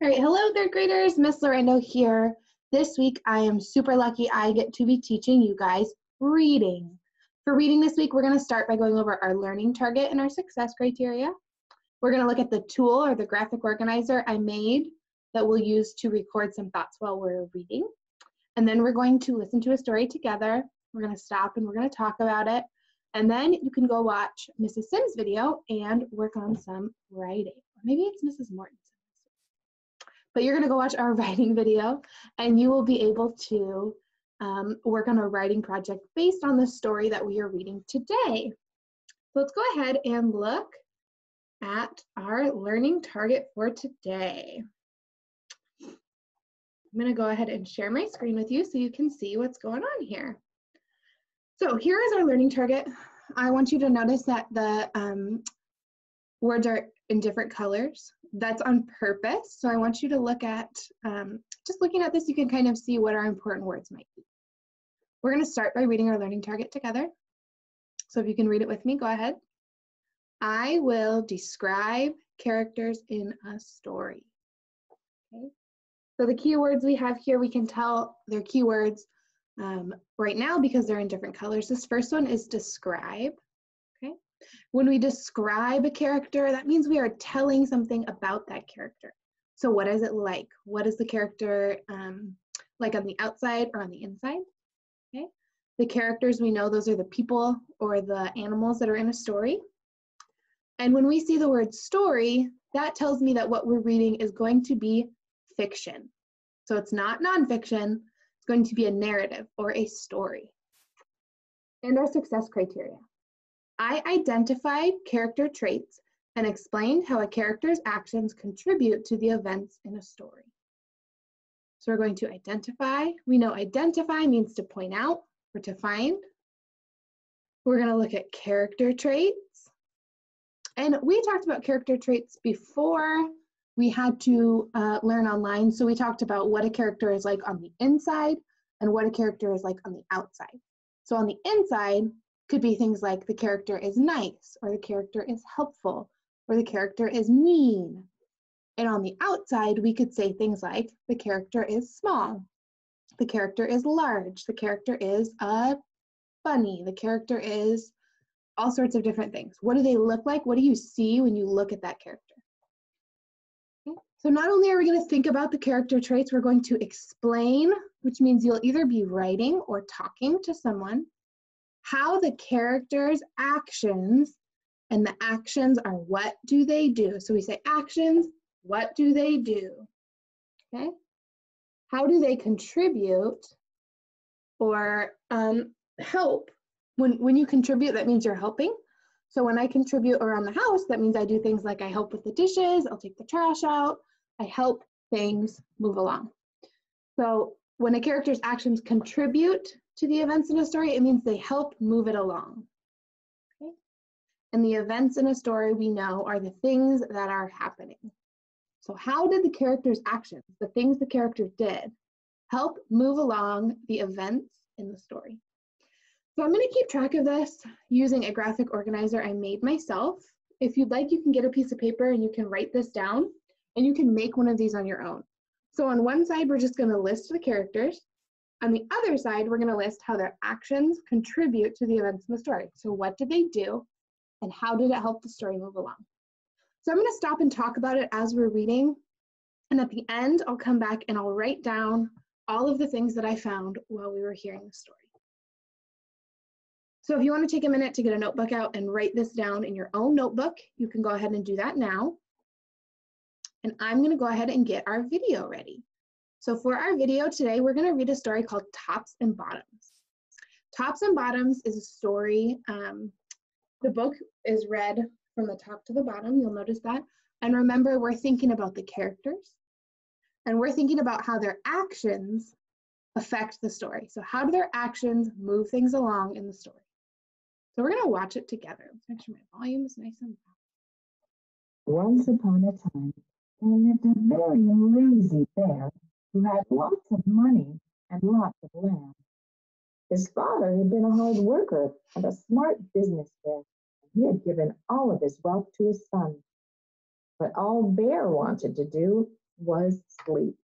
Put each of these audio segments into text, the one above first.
All right, hello third graders, Miss Lorendo here. This week I am super lucky I get to be teaching you guys reading. For reading this week, we're going to start by going over our learning target and our success criteria. We're going to look at the tool or the graphic organizer I made that we'll use to record some thoughts while we're reading. And then we're going to listen to a story together. We're going to stop and we're going to talk about it. And then you can go watch Mrs. Sims' video and work on some writing. Or maybe it's Mrs. Morton's. But you're going to go watch our writing video and you will be able to work on a writing project based on the story that we are reading today. So let's go ahead and look at our learning target for today. I'm going to go ahead and share my screen with you so you can see what's going on here. So here is our learning target. I want you to notice that the words are in different colors. That's on purpose. So I want you to look at, just looking at this, you can kind of see what our important words might be. We're going to start by reading our learning target together. So if you can read it with me, go ahead. I will describe characters in a story. Okay. So the keywords we have here, we can tell they're keywords right now because they're in different colors. This first one is describe. Okay. When we describe a character, that means we are telling something about that character. So what is it like? What is the character like on the outside or on the inside? Okay. The characters, we know those are the people or the animals that are in a story. And when we see the word story, that tells me that what we're reading is going to be fiction. So it's not nonfiction, it's going to be a narrative or a story. And our success criteria. I identified character traits and explained how a character's actions contribute to the events in a story. So we're going to identify. We know identify means to point out or to find. We're going to look at character traits. And we talked about character traits before we had to learn online. So we talked about what a character is like on the inside and what a character is like on the outside. So on the inside, could be things like the character is nice, or the character is helpful, or the character is mean. And on the outside, we could say things like the character is small, the character is large, the character is a bunny, the character is all sorts of different things. What do they look like? What do you see when you look at that character? Okay. So not only are we going to think about the character traits, we're going to explain, which means you'll either be writing or talking to someone, how the character's actions, and the actions are what do they do. So we say actions, what do they do? Okay. How do they contribute or help? When you contribute, that means you're helping. So when I contribute around the house, that means I do things like I help with the dishes, I'll take the trash out, I help things move along. So when a character's actions contribute to the events in a story, it means they help move it along. Okay? And the events in a story we know are the things that are happening. So how did the character's actions, the things the character did, help move along the events in the story? So I'm going to keep track of this using a graphic organizer I made myself. If you'd like, you can get a piece of paper and you can write this down and you can make one of these on your own. So on one side, we're just going to list the characters. On the other side, we're going to list how their actions contribute to the events in the story. So what did they do and how did it help the story move along? So I'm going to stop and talk about it as we're reading. And at the end, I'll come back and I'll write down all of the things that I found while we were hearing the story. So if you want to take a minute to get a notebook out and write this down in your own notebook, you can go ahead and do that now. And I'm going to go ahead and get our video ready. So for our video today, we're going to read a story called Tops and Bottoms. Tops and Bottoms is a story. The book is read from the top to the bottom. You'll notice that. And remember, we're thinking about the characters. And we're thinking about how their actions affect the story. So how do their actions move things along in the story? So we're going to watch it together. Let's make sure my volume is nice and loud. Once upon a time, there lived a very lazy bear who had lots of money and lots of land. His father had been a hard worker and a smart businessman, and he had given all of his wealth to his son. But all Bear wanted to do was sleep.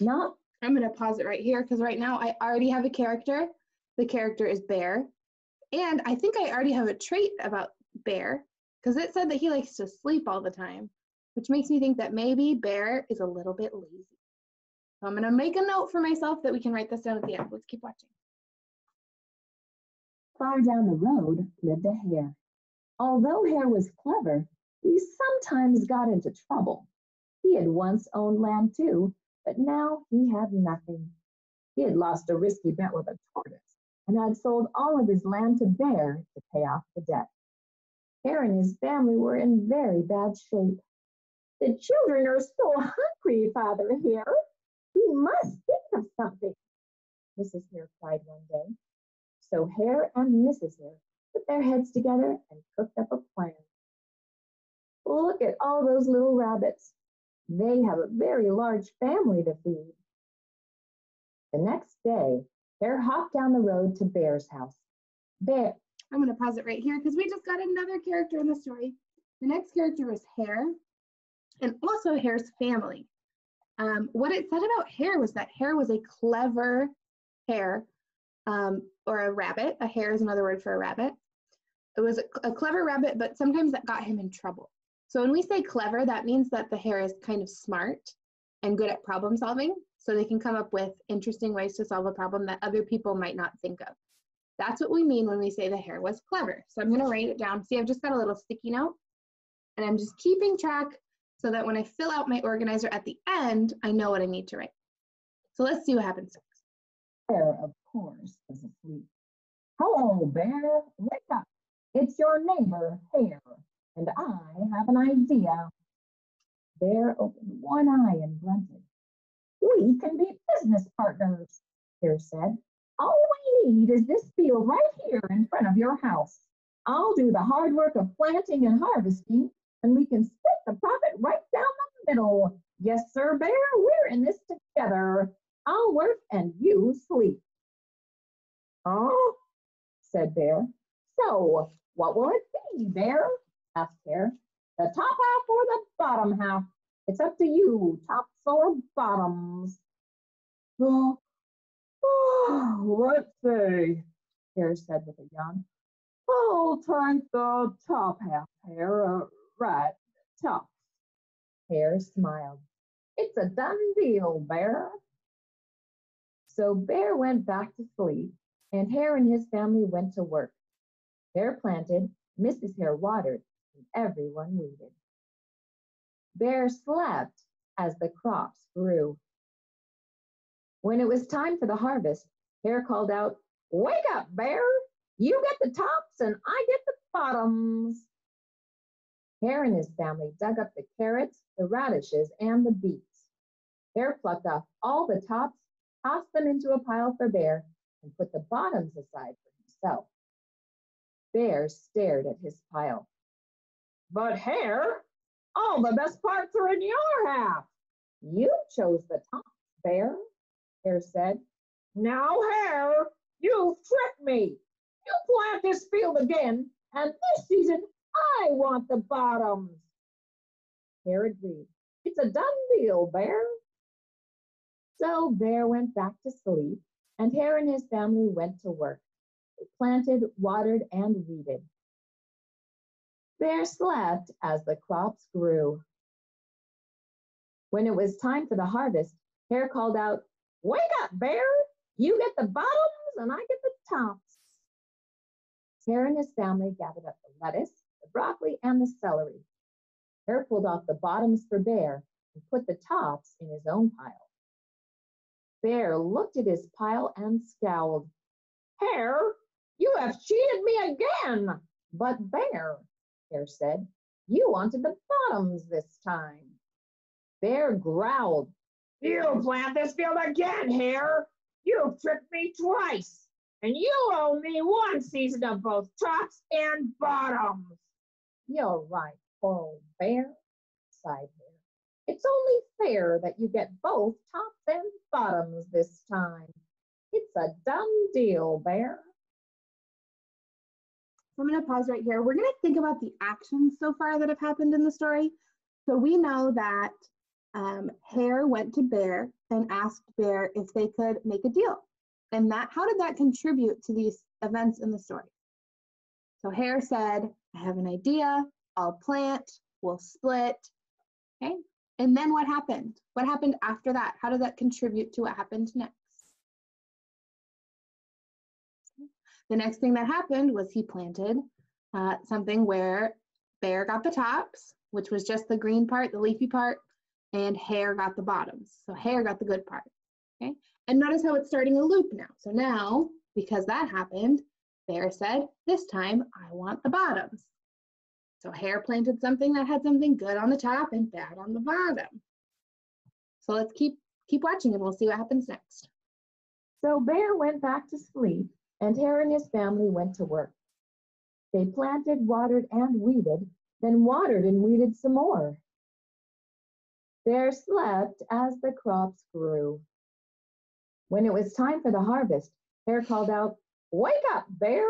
Not I'm going to pause it right here because right now I already have a character. The character is Bear. And I think I already have a trait about Bear because it said that he likes to sleep all the time, which makes me think that maybe Bear is a little bit lazy. So I'm going to make a note for myself that we can write this down at the end. Let's keep watching. far down the road lived a hare. Although Hare was clever, he sometimes got into trouble. He had once owned land too, but now he had nothing. He had lost a risky bet with a tortoise and had sold all of his land to Bear to pay off the debt. Hare and his family were in very bad shape. The children are so hungry, Father Hare. We must think of something, Mrs. Hare cried one day. So Hare and Mrs. Hare put their heads together and cooked up a plan. Look at all those little rabbits. They have a very large family to feed. The next day, Hare hopped down the road to Bear's house. Bear, I'm going to pause it right here because we just got another character in the story. The next character was Hare and also Hare's family. What it said about Hare was that Hare was a clever hare or a rabbit. A hare is another word for a rabbit. It was a clever rabbit, but sometimes that got him in trouble. So when we say clever, that means that the hare is kind of smart and good at problem solving. So they can come up with interesting ways to solve a problem that other people might not think of. That's what we mean when we say the hare was clever. So I'm going to write it down. See, I've just got a little sticky note and I'm just keeping track so that when I fill out my organizer at the end, I know what I need to write. So let's see what happens next. Bear, of course, was asleep. Hello, Bear. Wake up. It's your neighbor, Hare, and I have an idea. Bear opened one eye and grunted. We can be business partners, Hare said. All we need is this field right here in front of your house. I'll do the hard work of planting and harvesting, and we can split the profit right down the middle. Yes, sir, Bear, we're in this together. I'll work and you sleep. Oh, said Bear. So, what will it be, Bear? Asked Hare. The top half or the bottom half? It's up to you, tops or bottoms. Let's see, Hare said with a yawn. I'll take the top half, Hare. Right, tops. Hare smiled. It's a done deal, Bear. So Bear went back to sleep, and Hare and his family went to work. Hare planted, Mrs. Hare watered, and everyone weeded. Bear slept as the crops grew. When it was time for the harvest, Hare called out, Wake up, Bear! You get the tops and I get the bottoms. Hare and his family dug up the carrots, the radishes, and the beets. Hare plucked off all the tops, tossed them into a pile for Bear, and put the bottoms aside for himself. Bear stared at his pile. But Hare, all the best parts are in your half. You chose the tops, Bear, Hare said. Now, Hare, you've tricked me. You plant this field again, and this season I want the bottoms. Hare agreed. It's a done deal, Bear. So Bear went back to sleep, and Hare and his family went to work. They planted, watered, and weeded. Bear slept as the crops grew. When it was time for the harvest, Hare called out, Wake up, Bear! You get the bottoms and I get the tops. Hare and his family gathered up the lettuce, the broccoli, and the celery. Hare pulled off the bottoms for Bear and put the tops in his own pile. Bear looked at his pile and scowled. Hare, you have cheated me again. But Bear, Hare said, you wanted the bottoms this time. Bear growled. You plant this field again, Hare. You've tricked me twice, and you owe me one season of both tops and bottoms. You're right, poor old Bear, sighed Hare. It's only fair that you get both tops and bottoms this time. It's a done deal, Bear. So I'm going to pause right here. We're going to think about the actions so far that have happened in the story. So we know that Hare went to Bear and asked Bear if they could make a deal. And how did that contribute to these events in the story? So Hare said, I have an idea, I'll plant, we'll split, okay? And then what happened? What happened after that? How did that contribute to what happened next? The next thing that happened was he planted something where Bear got the tops, which was just the green part, the leafy part, and Hare got the bottoms. So Hare got the good part, okay? And notice how it's starting a loop now. So now, because that happened, Bear said, this time I want the bottoms. So Hare planted something that had something good on the top and bad on the bottom. So let's keep watching and we'll see what happens next. So Bear went back to sleep, and Hare and his family went to work. They planted, watered, and weeded, then watered and weeded some more. Bear slept as the crops grew. When it was time for the harvest, Hare called out, wake up, Bear!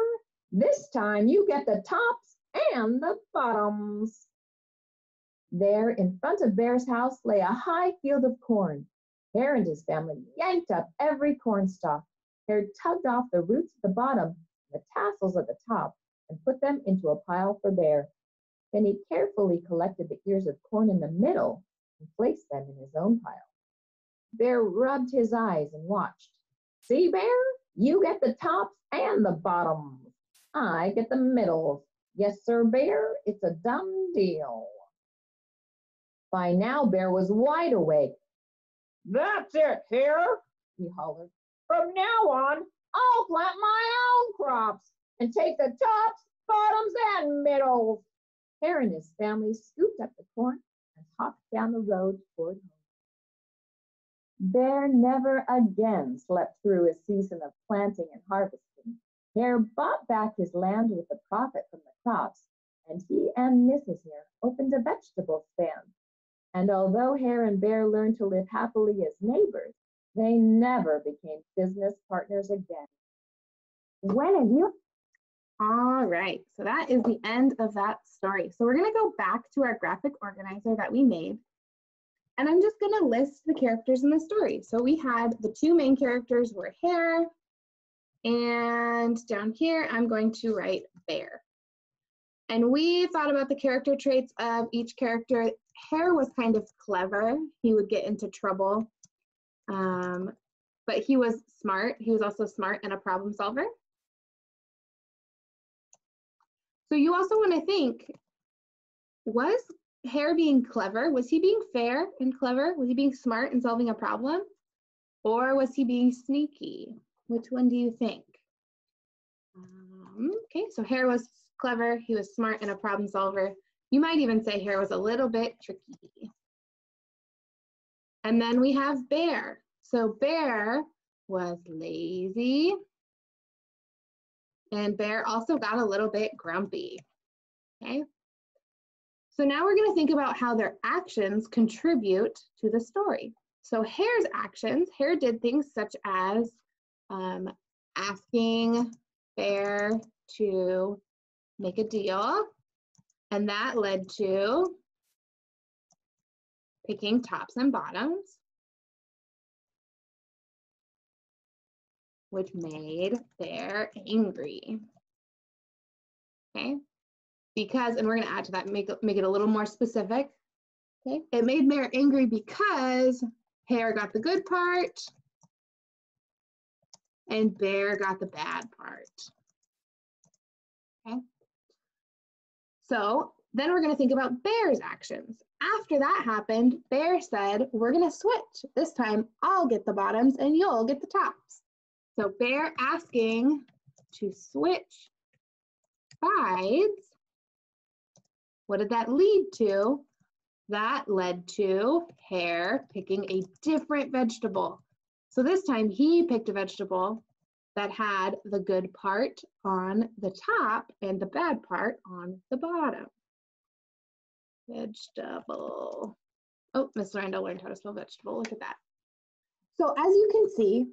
This time you get the tops and the bottoms. There, in front of Bear's house, lay a high field of corn. Hare and his family yanked up every corn stalk. Hare tugged off the roots at the bottom, the tassels at the top, and put them into a pile for Bear. Then he carefully collected the ears of corn in the middle and placed them in his own pile. Bear rubbed his eyes and watched. See, Bear? You get the tops and the bottoms. I get the middles. Yes, sir, Bear, it's a done deal. By now, Bear was wide awake. That's it, Hare, he hollered. From now on, I'll plant my own crops and take the tops, bottoms, and middles. Hare and his family scooped up the corn and hopped down the road toward home. Bear never again slept through a season of planting and harvesting. Hare bought back his land with the profit from the crops, and he and Mrs. Hare opened a vegetable stand. And although Hare and Bear learned to live happily as neighbors, they never became business partners again. When have you? All right, so that is the end of that story. So we're gonna go back to our graphic organizer that we made, and I'm just gonna list the characters in the story. So we had the two main characters were Hare, and down here, I'm going to write Bear. And we thought about the character traits of each character. Hare was kind of clever. He would get into trouble, but he was smart. He was also smart and a problem solver. So you also want to think, was Hare being clever? Was he being fair and clever? Was he being smart and solving a problem? Or was he being sneaky? Which one do you think? Okay, so Hare was clever, he was smart and a problem solver. You might even say Hare was a little bit tricky. And then we have Bear. So Bear was lazy, and Bear also got a little bit grumpy, okay? So now we're gonna think about how their actions contribute to the story. So Hare's actions, Hare did things such as asking Bear to make a deal, and that led to picking tops and bottoms, which made Bear angry, okay? Because, and we're gonna add to that, make it a little more specific, okay? It made Bear angry because Hare got the good part and Bear got the bad part, okay? So then we're gonna think about Bear's actions. After that happened, Bear said, we're gonna switch. This time I'll get the bottoms and you'll get the tops. So Bear asking to switch sides, what did that lead to? That led to Hare picking a different vegetable. So this time he picked a vegetable that had the good part on the top and the bad part on the bottom. Vegetable. Oh, Miss Randall learned how to spell vegetable. Look at that. So as you can see,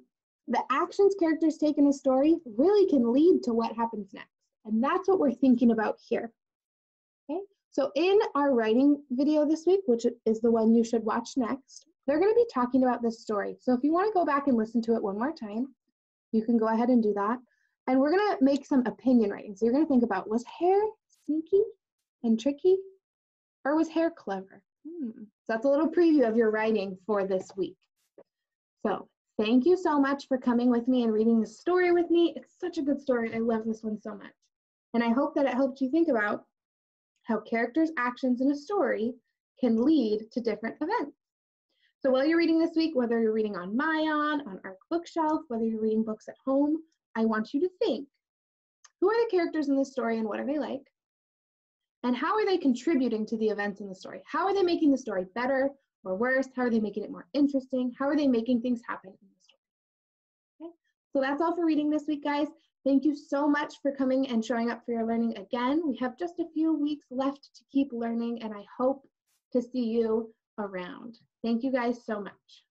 the actions characters take in a story really can lead to what happens next. And that's what we're thinking about here. Okay? So in our writing video this week, which is the one you should watch next, they're going to be talking about this story. So if you want to go back and listen to it one more time, you can go ahead and do that. And we're going to make some opinion writing. So you're going to think about, was Hare sneaky and tricky, or was Hare clever? So that's a little preview of your writing for this week. So thank you so much for coming with me and reading this story with me. It's such a good story. I love this one so much. And I hope that it helped you think about how characters' actions in a story can lead to different events. So while you're reading this week, whether you're reading on Mayan, on Arc Bookshelf, whether you're reading books at home, I want you to think, who are the characters in this story and what are they like? And how are they contributing to the events in the story? How are they making the story better or worse? How are they making it more interesting? How are they making things happen in the story? Okay, so that's all for reading this week, guys. Thank you so much for coming and showing up for your learning again. We have just a few weeks left to keep learning, and I hope to see you around. Thank you guys so much.